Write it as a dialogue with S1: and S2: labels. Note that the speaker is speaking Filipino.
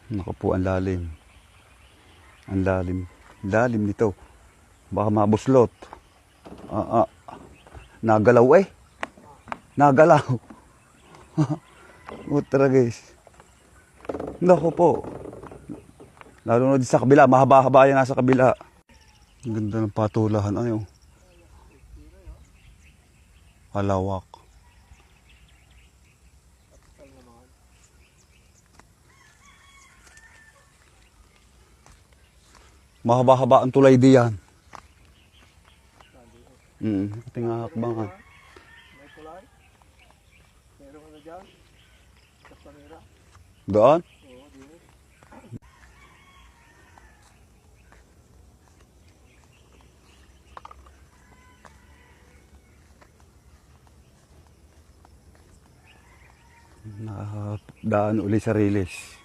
S1: Naku po, ang lalim. Ang lalim. Lalim nito. Baka mabuslot. Nagalaw eh. Nagalaw. Utra guys. Naku po. Lalo na din sa kabila. Mahaba-haba yan nasa kabila. Ang ganda ng patulahan. Ano? Kalawak. Mahaba-haba ang tulay diyan. Ating hakbangan.
S2: May tulay? Meron ka na dyan? Sa panira?
S1: Doon?
S2: Oo, dito.
S1: Nakadaan uli sa Riles.